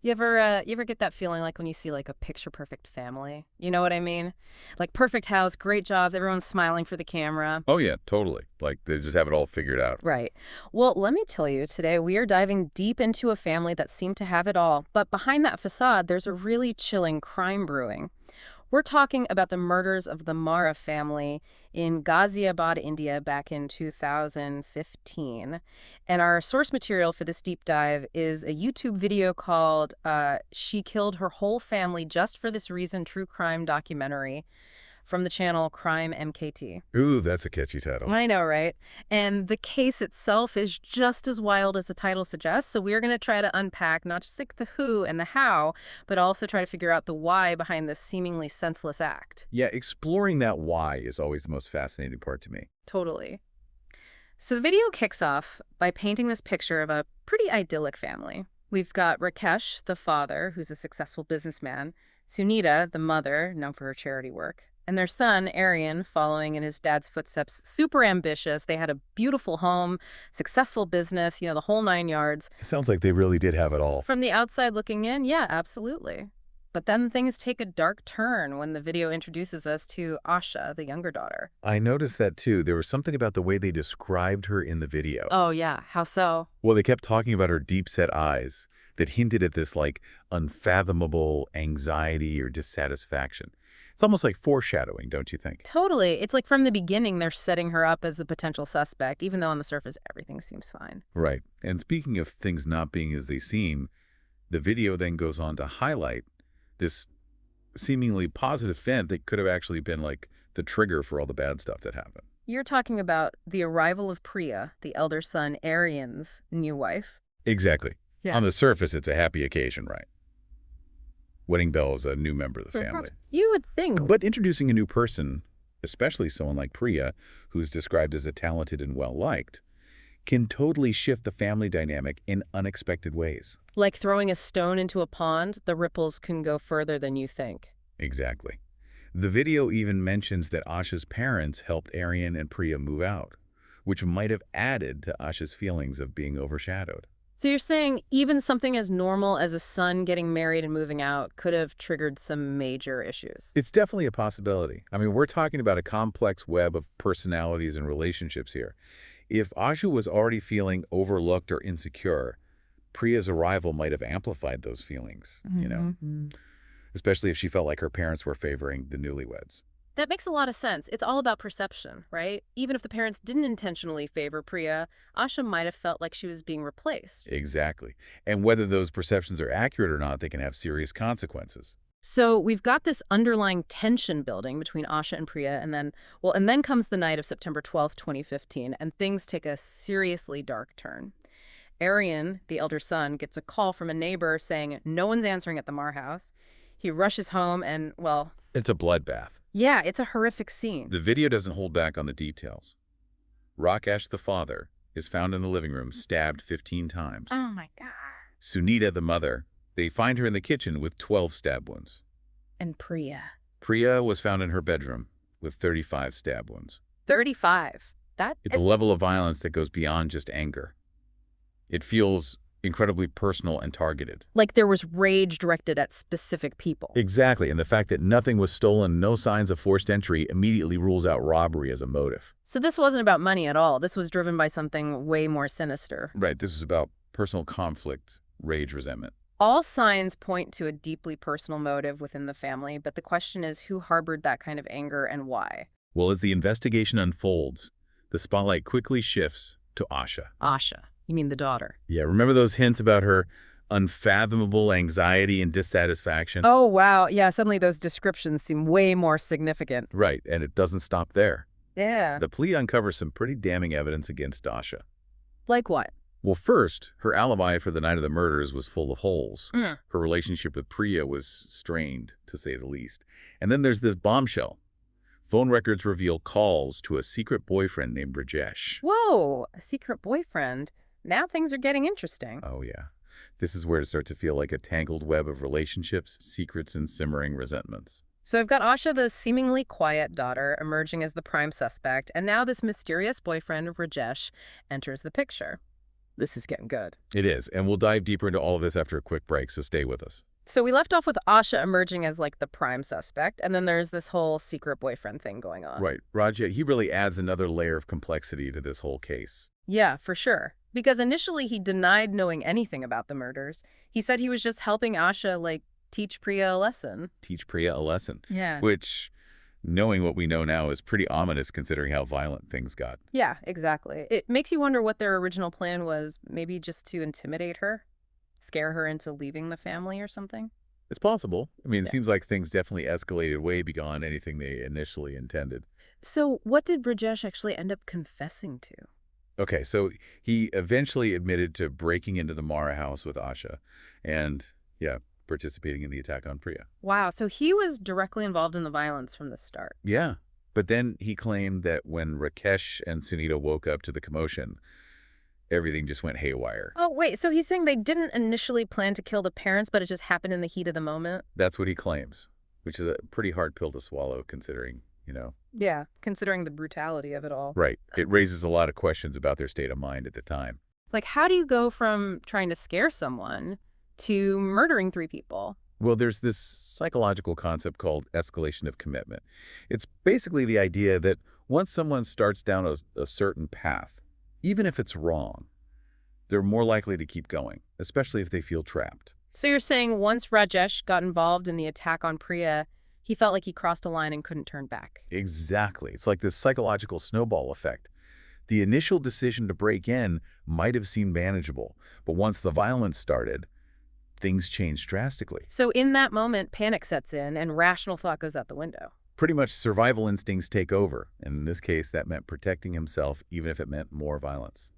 You ever get that feeling like when you see like a picture perfect family? You know what I mean? Like perfect house, great jobs, everyone's smiling for the camera. Oh, yeah, totally. Like, they just have it all figured out. Right. Well, let me tell you, today we are diving deep into a family that seemed to have it all, but behind that facade, there's a really chilling crime brewing. We're talking about the murders of the Mara family in Ghaziabad, India, back in 2015. And our source material for this deep dive is a YouTube video called She Killed Her Whole Family Just for This Reason True Crime Documentary from the channel Crime MKT. Ooh, that's a catchy title. I know, right? And the case itself is just as wild as the title suggests. So we're going to try to unpack not just like the who and the how, but also try to figure out the why behind this seemingly senseless act. Yeah, exploring that why is always the most fascinating part to me. Totally. So the video kicks off by painting this picture of a pretty idyllic family. We've got Rakesh, the father, who's a successful businessman, Sunita, the mother, known for her charity work, and their son, Aryan, following in his dad's footsteps, super ambitious. They had a beautiful home, successful business, the whole 9 yards. It sounds like they really did have it all. From the outside looking in, yeah, absolutely. But then things take a dark turn when the video introduces us to Asha, the younger daughter. I noticed that too. There was something about the way they described her in the video. Oh, yeah. How so? Well, they kept talking about her deep-set eyes that hinted at this, like, unfathomable anxiety or dissatisfaction. It's almost like foreshadowing, don't you think? Totally. It's like from the beginning, they're setting her up as a potential suspect, even though on the surface, everything seems fine. Right. And speaking of things not being as they seem, the video then goes on to highlight this seemingly positive event that could have actually been like the trigger for all the bad stuff that happened. You're talking about the arrival of Priya, the elder son Aryan's new wife. Exactly. Yeah. On the surface, it's a happy occasion, right? Wedding Bell is a new member of the family. You would think. But introducing a new person, especially someone like Priya, who's described as a talented and well-liked, can totally shift the family dynamic in unexpected ways. Like throwing a stone into a pond, the ripples can go further than you think. Exactly. The video even mentions that Asha's parents helped Aryan and Priya move out, which might have added to Asha's feelings of being overshadowed. So you're saying even something as normal as a son getting married and moving out could have triggered some major issues? It's definitely a possibility. I mean, we're talking about a complex web of personalities and relationships here. If Asha was already feeling overlooked or insecure, Priya's arrival might have amplified those feelings, especially if she felt like her parents were favoring the newlyweds. That makes a lot of sense. It's all about perception, right? Even if the parents didn't intentionally favor Priya, Asha might have felt like she was being replaced. Exactly. And whether those perceptions are accurate or not, they can have serious consequences. So we've got this underlying tension building between Asha and Priya, and then comes the night of September 12th, 2015, and things take a seriously dark turn. Aryan, the elder son, gets a call from a neighbor saying no one's answering at the Mar house. He rushes home and, well, It's a bloodbath. yeah, it's a horrific scene. The video doesn't hold back on the details. Rakesh, the father, is found in the living room, stabbed 15 times. Oh my God. Sunita, the mother, they find her in the kitchen with 12 stab wounds. And Priya. Priya was found in her bedroom with 35 stab wounds. 35. It's a level of violence that goes beyond just anger. It feels incredibly personal and targeted. Like there was rage directed at specific people. Exactly, and the fact that nothing was stolen, no signs of forced entry, immediately rules out robbery as a motive. So this wasn't about money at all. This was driven by something way more sinister. Right, this is about personal conflict, rage, resentment. All signs point to a deeply personal motive within the family, but the question is who harbored that kind of anger and why? Well, as the investigation unfolds, the spotlight quickly shifts to Asha. Asha. You mean the daughter? Yeah, remember those hints about her unfathomable anxiety and dissatisfaction? Oh, wow. Yeah, suddenly those descriptions seem way more significant. Right, and it doesn't stop there. Yeah. The plea uncovers some pretty damning evidence against Asha. Like what? Well, first, her alibi for the night of the murders was full of holes. Mm. Her relationship with Priya was strained, to say the least. And then there's this bombshell. Phone records reveal calls to a secret boyfriend named Rajesh. Whoa, a secret boyfriend. Now things are getting interesting. Oh, yeah. This is where it starts to feel like a tangled web of relationships, secrets, and simmering resentments. So I've got Asha, the seemingly quiet daughter, emerging as the prime suspect, and now this mysterious boyfriend, Rajesh, enters the picture. this is getting good. It is, and we'll dive deeper into all of this after a quick break, so stay with us. So we left off with Asha emerging as like the prime suspect, and then there's this whole secret boyfriend thing going on. Right. Raja, he really adds another layer of complexity to this whole case. Yeah, for sure. Because initially he denied knowing anything about the murders. He said he was just helping Asha, like, teach Priya a lesson. Teach Priya a lesson, Yeah. which, knowing what we know now, is pretty ominous considering how violent things got. Yeah, exactly. It makes you wonder what their original plan was, maybe just to intimidate her, scare her into leaving the family or something. It's possible. I mean, it Yeah. seems like things definitely escalated way beyond anything they initially intended. So what did Brajesh actually end up confessing to? Okay, so he eventually admitted to breaking into the Mara house with Asha and, yeah, participating in the attack on Priya. Wow, so he was directly involved in the violence from the start. Yeah, but then he claimed that when Rakesh and Sunita woke up to the commotion, everything just went haywire. Oh, wait, so he's saying they didn't initially plan to kill the parents, but it just happened in the heat of the moment? That's what he claims, which is a pretty hard pill to swallow considering, Yeah, considering the brutality of it all. Right. It raises a lot of questions about their state of mind at the time. Like, how do you go from trying to scare someone to murdering 3 people? Well, there's this psychological concept called escalation of commitment. It's basically the idea that once someone starts down a certain path, even if it's wrong, they're more likely to keep going, especially if they feel trapped. So you're saying once Rajesh got involved in the attack on Priya, he felt like he crossed a line and couldn't turn back. Exactly. It's like this psychological snowball effect. The initial decision to break in might have seemed manageable, but once the violence started, things changed drastically. So in that moment, panic sets in and rational thought goes out the window. Pretty much survival instincts take over, and in this case, that meant protecting himself, even if it meant more violence.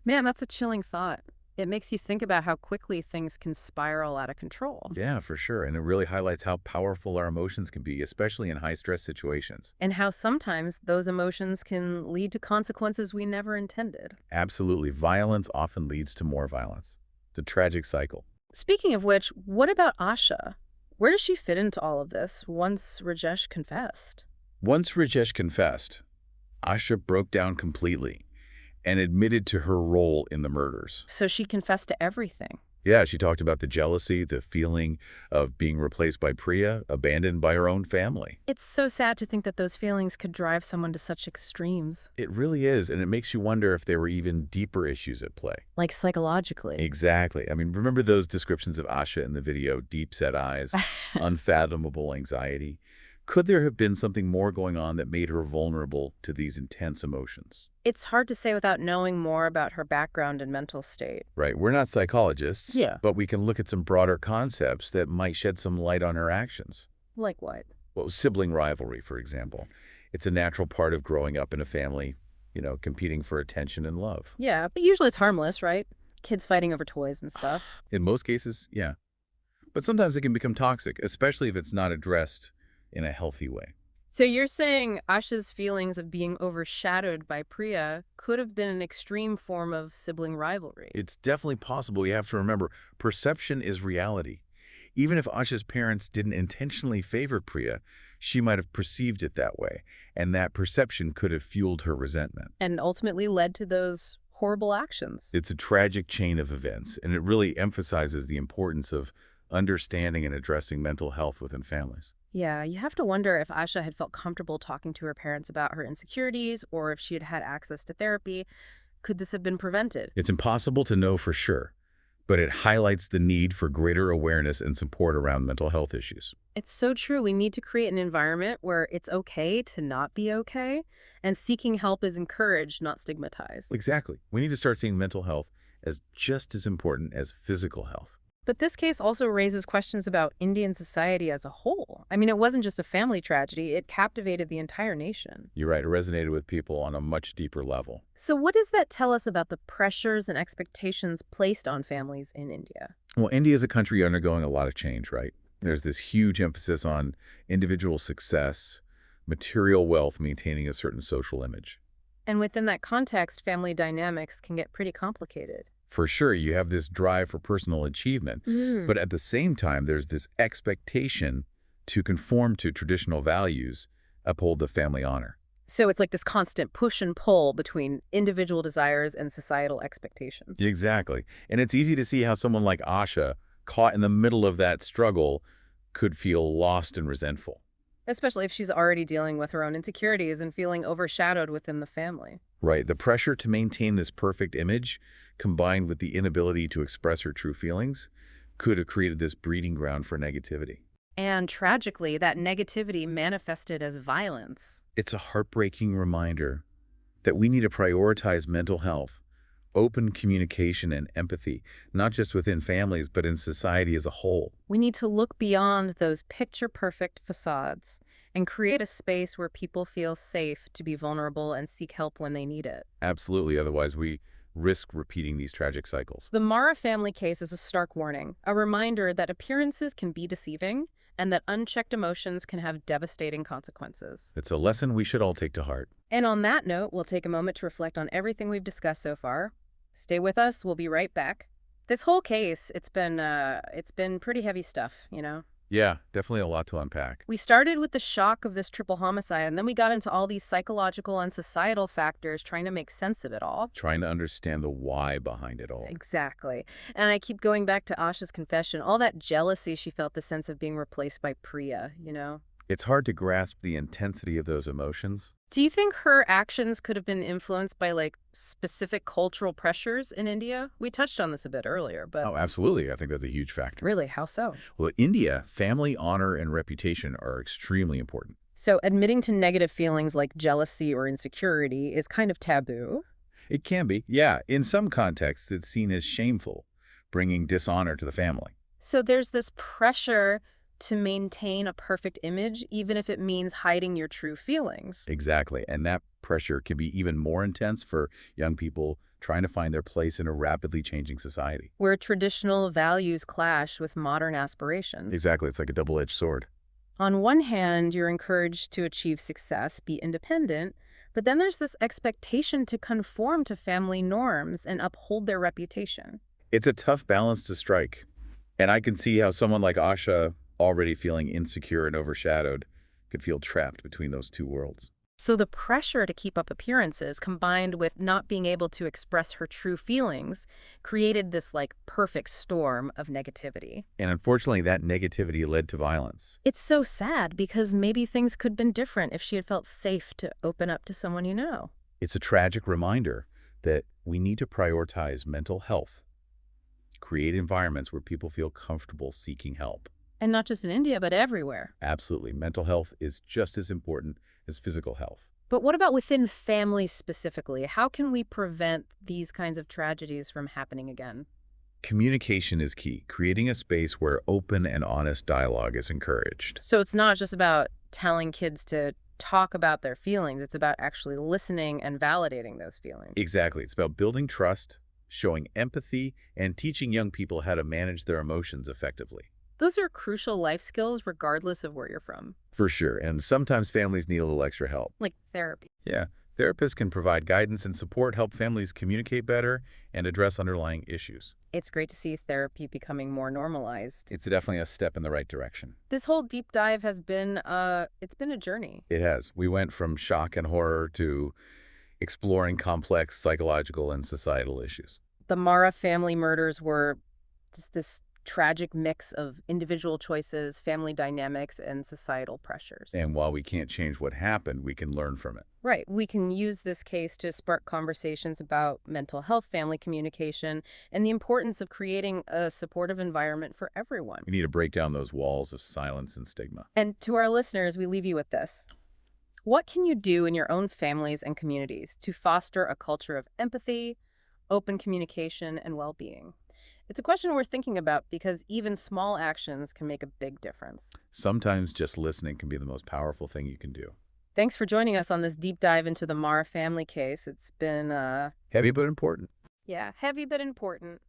Man, that's a chilling thought. It makes you think about how quickly things can spiral out of control. Yeah, for sure, and it really highlights how powerful our emotions can be, especially in high-stress situations. And how sometimes those emotions can lead to consequences we never intended. Absolutely, violence often leads to more violence. It's a tragic cycle. Speaking of which, what about Asha? Where does she fit into all of this once Rajesh confessed? Once Rajesh confessed, Asha broke down completely and admitted to her role in the murders. So she confessed to everything. Yeah, she talked about the jealousy, the feeling of being replaced by Priya, abandoned by her own family. It's so sad to think that those feelings could drive someone to such extremes. It really is, and it makes you wonder if there were even deeper issues at play. Like psychologically. Exactly. I mean, remember those descriptions of Asha in the video, deep-set eyes, unfathomable anxiety? Could there have been something more going on that made her vulnerable to these intense emotions? It's hard to say without knowing more about her background and mental state. Right. We're not psychologists, Yeah. but we can look at some broader concepts that might shed some light on her actions. Like what? Well, sibling rivalry, for example. It's a natural part of growing up in a family, competing for attention and love. Yeah, but usually it's harmless, right? Kids fighting over toys and stuff. In most cases, yeah. But sometimes it can become toxic, especially if it's not addressed in a healthy way. So you're saying Asha's feelings of being overshadowed by Priya could have been an extreme form of sibling rivalry. It's definitely possible. You have to remember, perception is reality. Even if Asha's parents didn't intentionally favor Priya, she might have perceived it that way, and that perception could have fueled her resentment. And ultimately led to those horrible actions. It's a tragic chain of events, and it really emphasizes the importance of understanding and addressing mental health within families. Yeah, you have to wonder if Asha had felt comfortable talking to her parents about her insecurities or if she had had access to therapy. Could this have been prevented? It's impossible to know for sure, but it highlights the need for greater awareness and support around mental health issues. It's so true. We need to create an environment where it's okay to not be okay, and seeking help is encouraged, not stigmatized. Exactly. We need to start seeing mental health as just as important as physical health. But this case also raises questions about Indian society as a whole. I mean, it wasn't just a family tragedy, it captivated the entire nation. You're right, it resonated with people on a much deeper level. So what does that tell us about the pressures and expectations placed on families in India? Well, India is a country undergoing a lot of change, right? There's this huge emphasis on individual success, material wealth maintaining a certain social image. And within that context, family dynamics can get pretty complicated. For sure, you have this drive for personal achievement, but at the same time, there's this expectation to conform to traditional values, uphold the family honor. So it's like this constant push and pull between individual desires and societal expectations. Exactly. And it's easy to see how someone like Asha, caught in the middle of that struggle, could feel lost and resentful. Especially if she's already dealing with her own insecurities and feeling overshadowed within the family. Right. The pressure to maintain this perfect image, combined with the inability to express her true feelings, could have created this breeding ground for negativity. And tragically, that negativity manifested as violence. It's a heartbreaking reminder that we need to prioritize mental health, open communication, and empathy, not just within families, but in society as a whole. We need to look beyond those picture-perfect facades and create a space where people feel safe to be vulnerable and seek help when they need it. Absolutely. Otherwise, we risk repeating these tragic cycles. The Mara family case is a stark warning, a reminder that appearances can be deceiving and that unchecked emotions can have devastating consequences. It's a lesson we should all take to heart. And on that note, we'll take a moment to reflect on everything we've discussed so far. Stay with us. We'll be right back. This whole case, it's been pretty heavy stuff, you know? Yeah, definitely a lot to unpack. We started with the shock of this triple homicide, and then we got into all these psychological and societal factors trying to make sense of it all. Trying to understand the why behind it all. Exactly. And I keep going back to Asha's confession, all that jealousy she felt, the sense of being replaced by Priya, you know? It's hard to grasp the intensity of those emotions. Do you think her actions could have been influenced by, like, specific cultural pressures in India? We touched on this a bit earlier, but Oh, absolutely. I think that's a huge factor. really, how so? Well, in India, family honor and reputation are extremely important. So admitting to negative feelings like jealousy or insecurity is kind of taboo. It can be, yeah. In some contexts, it's seen as shameful, bringing dishonor to the family. So there's this pressure to maintain a perfect image, even if it means hiding your true feelings. Exactly. And that pressure can be even more intense for young people trying to find their place in a rapidly changing society. Where traditional values clash with modern aspirations. Exactly. It's like a double-edged sword. On one hand, you're encouraged to achieve success, be independent, but then there's this expectation to conform to family norms and uphold their reputation. It's a tough balance to strike. And I can see how someone like Asha, already feeling insecure and overshadowed, could feel trapped between those two worlds. So the pressure to keep up appearances combined with not being able to express her true feelings created this like perfect storm of negativity. And unfortunately, that negativity led to violence. It's so sad because maybe things could have been different if she had felt safe to open up to someone you know. It's a tragic reminder that we need to prioritize mental health, create environments where people feel comfortable seeking help. And not just in India, but everywhere. Absolutely. Mental health is just as important as physical health. But what about within families specifically? How can we prevent these kinds of tragedies from happening again? Communication is key, creating a space where open and honest dialogue is encouraged. So it's not just about telling kids to talk about their feelings. It's about actually listening and validating those feelings. Exactly. It's about building trust, showing empathy, and teaching young people how to manage their emotions effectively. Those are crucial life skills regardless of where you're from, For sure. And sometimes families need a little extra help. like therapy. Yeah. Therapists can provide guidance and support, help families communicate better, and address underlying issues. It's great to see therapy becoming more normalized. It's definitely a step in the right direction. This whole deep dive has been, it's been a journey. It has. We went from shock and horror to exploring complex psychological and societal issues. The Mara family murders were just this tragic mix of individual choices, family dynamics, and societal pressures. And while we can't change what happened, we can learn from it. Right. We can use this case to spark conversations about mental health, family communication, and the importance of creating a supportive environment for everyone. We need to break down those walls of silence and stigma. And to our listeners, we leave you with this. What can you do in your own families and communities to foster a culture of empathy, open communication, and well-being? It's a question worth thinking about because even small actions can make a big difference. Sometimes just listening can be the most powerful thing you can do. Thanks for joining us on this deep dive into the Mara family case. It's been, Heavy but important. yeah, heavy but important.